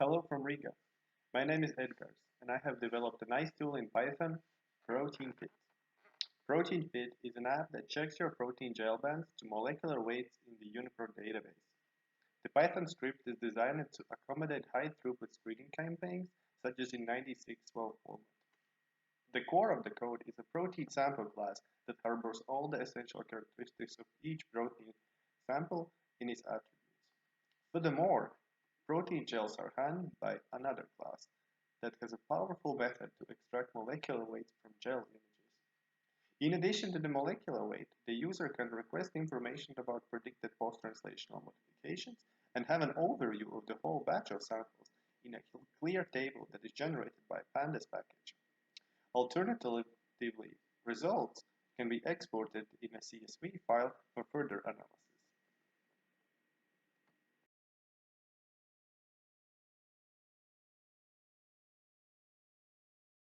Hello from Riga. My name is Edgar, and I have developed a nice tool in Python, ProteinFit. ProteinFit is an app that checks your protein gel bands to molecular weights in the Uniprot database. The Python script is designed to accommodate high-throughput screening campaigns, such as in 9612 format. The core of the code is a ProteinSample class that harbors all the essential characteristics of each protein sample in its attributes. Furthermore, protein gels are handled by another class that has a powerful method to extract molecular weights from gel images. In addition to the molecular weight, the user can request information about predicted post-translational modifications and have an overview of the whole batch of samples in a clear table that is generated by Pandas package. Alternatively, results can be exported in a CSV file for further analysis.